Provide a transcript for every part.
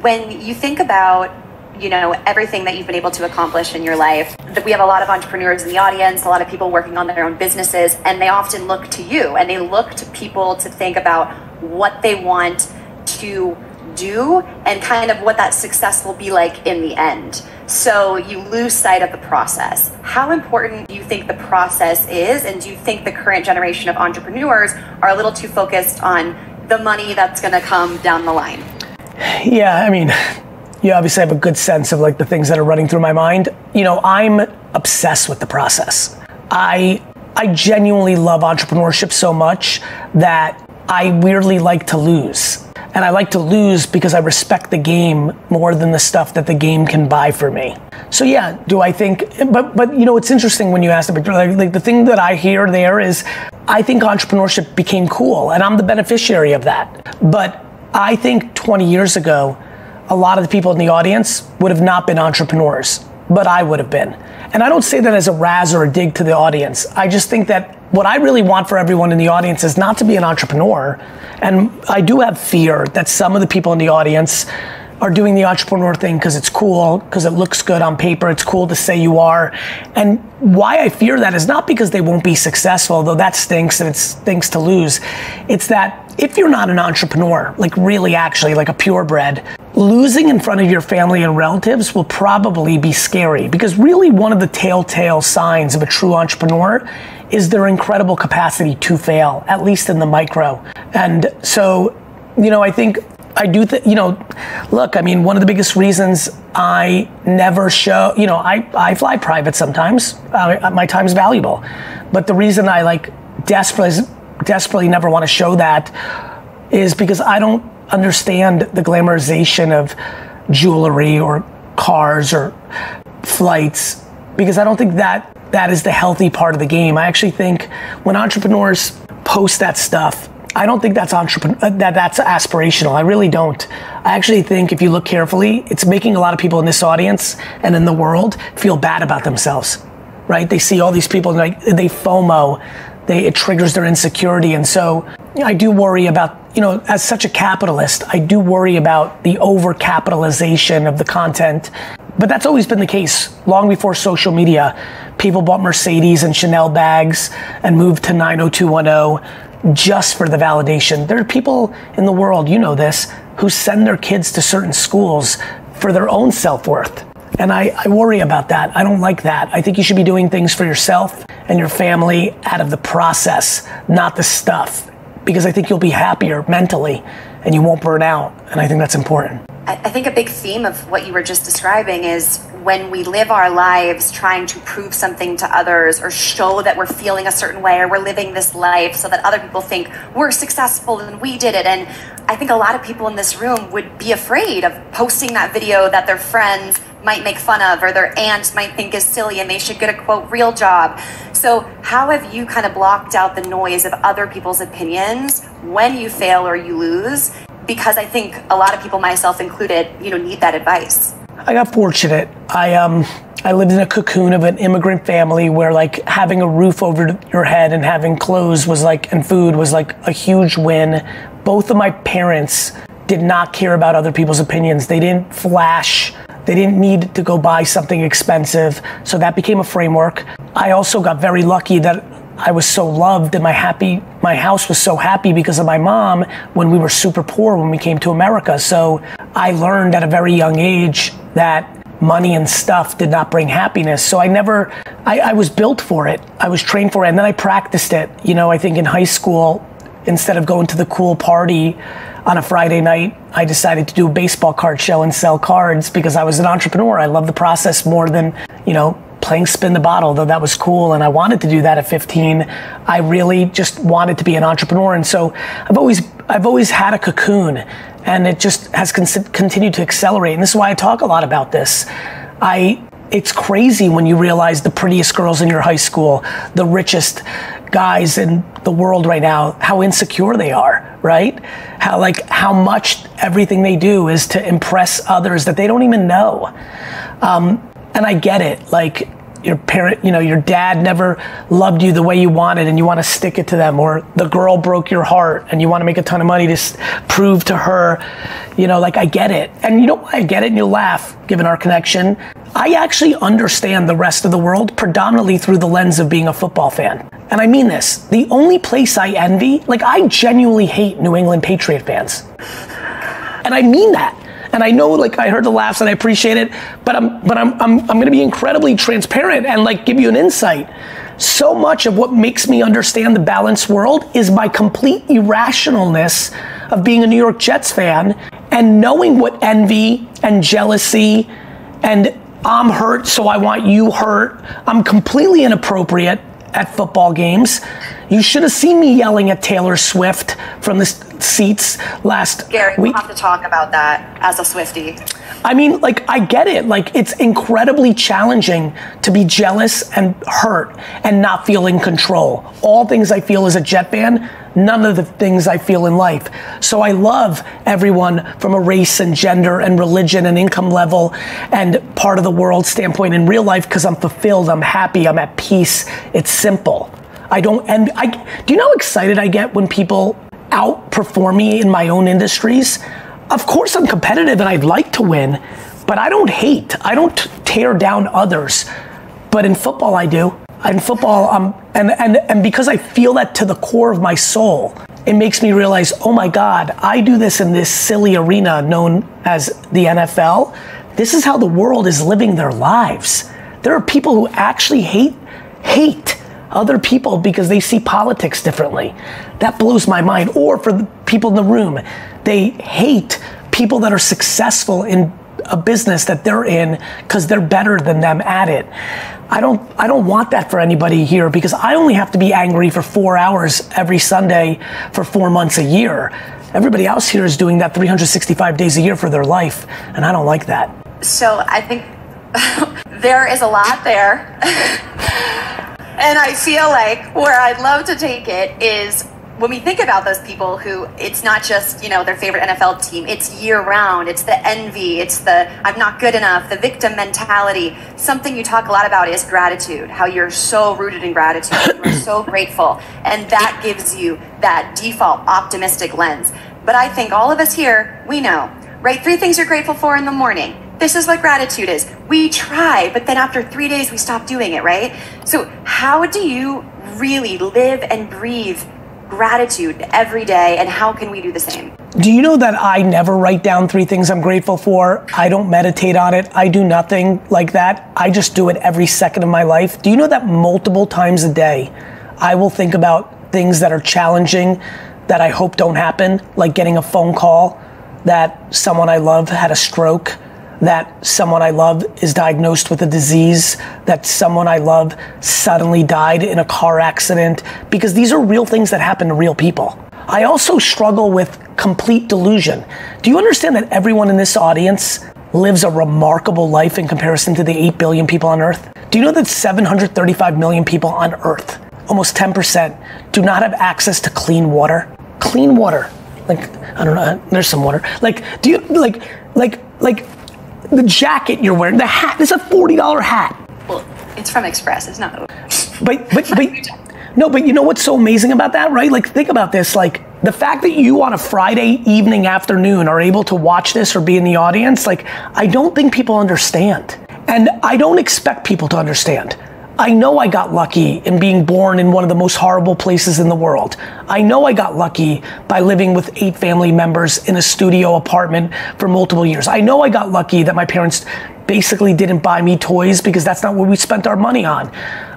when you think about, everything that you've been able to accomplish in your life, that we have a lot of entrepreneurs in the audience, a lot of people working on their own businesses, and they often look to you and they look to people to think about what they want to do and kind of what that success will be like in the end. So you lose sight of the process. How important do you think the process is? And do you think the current generation of entrepreneurs are a little too focused on the money that's going to come down the line? Yeah, I mean, you obviously have a good sense of like the things that are running through my mind. I'm obsessed with the process. I genuinely love entrepreneurship so much that I weirdly like to lose. And I like to lose because I respect the game more than the stuff that the game can buy for me. So yeah, do I think, but it's interesting when you asked about, like the thing that I hear there is, I think entrepreneurship became cool and I'm the beneficiary of that. But I think 20 years ago, a lot of the people in the audience would have not been entrepreneurs, but I would have been. And I don't say that as a razz or a dig to the audience. I just think that what I really want for everyone in the audience is not to be an entrepreneur. And I do have fear that some of the people in the audience are doing the entrepreneur thing because it's cool, because it looks good on paper, it's cool to say you are. And why I fear that is not because they won't be successful, though that stinks and it stinks to lose. It's that if you're not an entrepreneur, like really actually like a purebred, losing in front of your family and relatives will probably be scary, because really one of the telltale signs of a true entrepreneur is their incredible capacity to fail, at least in the micro. And so, I think I do look, I mean, one of the biggest reasons I never show, I fly private sometimes, my time's valuable. But the reason I like desperately never want to show that is because I don't understand the glamorization of jewelry or cars or flights, because I don't think that is the healthy part of the game. I actually think when entrepreneurs post that stuff, I don't think that's that's aspirational. I really don't. I actually think if you look carefully, it's making a lot of people in this audience and in the world feel bad about themselves, right? They see all these people and like they FOMO, it triggers their insecurity. And so I do worry about, as such a capitalist, I do worry about the over-capitalization of the content. But that's always been the case. Long before social media, people bought Mercedes and Chanel bags and moved to 90210 just for the validation. There are people in the world, this, who send their kids to certain schools for their own self-worth. And I worry about that. I don't like that. I think you should be doing things for yourself and your family out of the process, not the stuff. Because I think you'll be happier mentally and you won't burn out. And I think that's important. I think a big theme of what you were just describing is when we live our lives trying to prove something to others or show that we're feeling a certain way or we're living this life so that other people think we're successful and we did it. And I think a lot of people in this room would be afraid of posting that video that their friends might make fun of or their aunt might think is silly and they should get a quote real job. So how have you kind of blocked out the noise of other people's opinions when you fail or you lose? Because I think a lot of people, myself included, need that advice. I got fortunate. I lived in a cocoon of an immigrant family where like having a roof over your head and having clothes and food was like a huge win. Both of my parents did not care about other people's opinions. They didn't flash. They didn't need to go buy something expensive. So that became a framework. I also got very lucky that I was so loved and my house was so happy because of my mom when we were super poor when we came to America. So I learned at a very young age that money and stuff did not bring happiness. So I was built for it. I was trained for it. And then I practiced it. I think in high school, instead of going to the cool party on a Friday night, I decided to do a baseball card show and sell cards because I was an entrepreneur. I love the process more than, playing spin the bottle, though that was cool. And I wanted to do that at 15. I really just wanted to be an entrepreneur. And so I've always had a cocoon, and it just has continued to accelerate. And this is why I talk a lot about this. It's crazy when you realize the prettiest girls in your high school, the richest guys in the world right now, how insecure they are, right? How much everything they do is to impress others that they don't even know. And I get it. your parent, your dad never loved you the way you wanted and you want to stick it to them, or the girl broke your heart and you want to make a ton of money to prove to her, like, I get it. And you know why I get it, and you'll laugh given our connection. I actually understand the rest of the world predominantly through the lens of being a football fan. And I mean this, the only place I envy, like, I genuinely hate New England Patriot fans. And I mean that. And I know, like, I heard the laughs and I appreciate it, but I'm gonna be incredibly transparent and, like, give you an insight. So much of what makes me understand the balanced world is my complete irrationalness of being a New York Jets fan and knowing what envy and jealousy and I'm hurt, so I want you hurt. I'm completely inappropriate at football games. You should have seen me yelling at Taylor Swift from the seats last Gary, week. We'll have to talk about that as a Swiftie. I mean, like, I get it. Like, it's incredibly challenging to be jealous and hurt and not feel in control. All things I feel as a Jet fan, none of the things I feel in life. So I love everyone from a race and gender and religion and income level and part of the world standpoint in real life, because I'm fulfilled, I'm happy, I'm at peace. It's simple. Do you know how excited I get when people outperform me in my own industries? Of course I'm competitive and I'd like to win, but I don't hate. I don't tear down others. But in football I do. In football, and because I feel that to the core of my soul, it makes me realize, oh my God, I do this in this silly arena known as the NFL. This is how the world is living their lives. There are people who actually hate other people because they see politics differently. That blows my mind. Or for the people in the room, they hate people that are successful in a business that they're in because they're better than them at it. I don't want that for anybody here, because I only have to be angry for 4 hours every Sunday for 4 months a year. Everybody else here is doing that 365 days a year for their life, and I don't like that. So I think there is a lot there. And I feel like where I'd love to take it is when we think about those people who, it's not just, their favorite NFL team, it's year round, it's the envy, it's the I'm not good enough, the victim mentality. Something you talk a lot about is gratitude, how you're so rooted in gratitude, you're so grateful, and that gives you that default optimistic lens. But I think all of us here, we know, right? 3 things you're grateful for in the morning. This is what gratitude is. We try, but then after 3 days we stop doing it, right? So how do you really live and breathe gratitude every day, and how can we do the same? Do you know that I never write down 3 things I'm grateful for? I don't meditate on it. I do nothing like that. I just do it every second of my life. Do you know that multiple times a day, I will think about things that are challenging that I hope don't happen, like getting a phone call that someone I love had a stroke, that someone I love is diagnosed with a disease, that someone I love suddenly died in a car accident, because these are real things that happen to real people. I also struggle with complete delusion. Do you understand that everyone in this audience lives a remarkable life in comparison to the 8 billion people on Earth? Do you know that 735 million people on Earth, almost 10%, do not have access to clean water? Clean water. Like, I don't know, there's some water. Like, do you, like, the jacket you're wearing, the hat, this is a $40 hat. Well, it's from Express, it's not. But you know what's so amazing about that, right? Like, think about this, like, the fact that you on a Friday evening, afternoon are able to watch this or be in the audience, like, I don't think people understand. And I don't expect people to understand. I know I got lucky in being born in one of the most horrible places in the world. I know I got lucky by living with 8 family members in a studio apartment for multiple years. I know I got lucky that my parents basically didn't buy me toys because that's not what we spent our money on.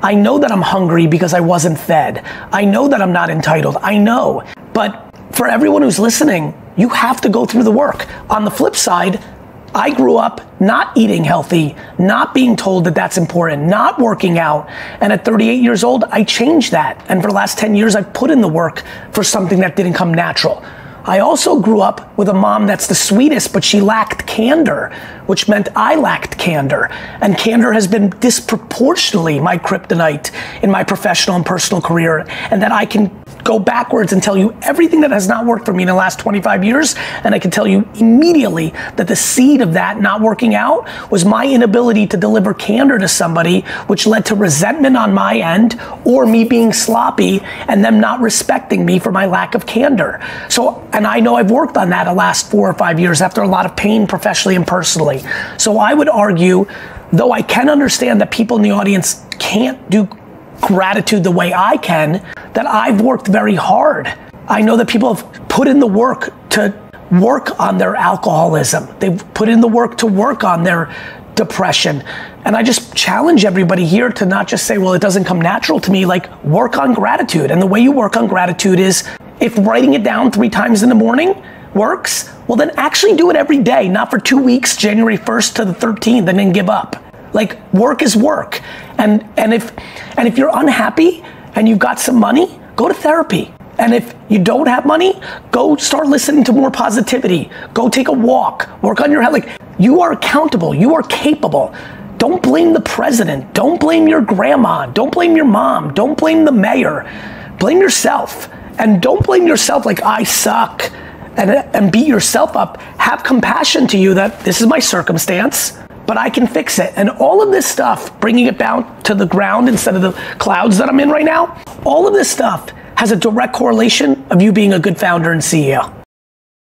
I know that I'm hungry because I wasn't fed. I know that I'm not entitled. I know. But for everyone who's listening, you have to go through the work. On the flip side, I grew up not eating healthy, not being told that that's important, not working out. And at 38 years old, I changed that. And for the last 10 years, I've put in the work for something that didn't come natural. I also grew up with a mom that's the sweetest, but she lacked candor, which meant I lacked candor. And candor has been disproportionately my kryptonite in my professional and personal career, and that I can go backwards and tell you everything that has not worked for me in the last 25 years, and I can tell you immediately that the seed of that not working out was my inability to deliver candor to somebody, which led to resentment on my end, or me being sloppy and them not respecting me for my lack of candor. So, and I know I've worked on that the last 4 or 5 years after a lot of pain professionally and personally. So I would argue, though I can understand that people in the audience can't do gratitude the way I can, that I've worked very hard. I know that people have put in the work to work on their alcoholism. They've put in the work to work on their depression. And I just challenge everybody here to not just say, well, it doesn't come natural to me. Like, work on gratitude. And the way you work on gratitude is, if writing it down 3 times in the morning works, well then actually do it every day, not for 2 weeks, January 1st to the 13th, and then give up. Like, work is work. And if you're unhappy and you've got some money, go to therapy. And if you don't have money, go start listening to more positivity. Go take a walk, work on your health. Like, you are accountable, you are capable. Don't blame the president, don't blame your grandma, don't blame your mom, don't blame the mayor. Blame yourself. And don't blame yourself like, I suck, and beat yourself up. Have compassion to you that this is my circumstance, but I can fix it. And all of this stuff, bringing it down to the ground instead of the clouds that I'm in right now, all of this stuff has a direct correlation of you being a good founder and CEO.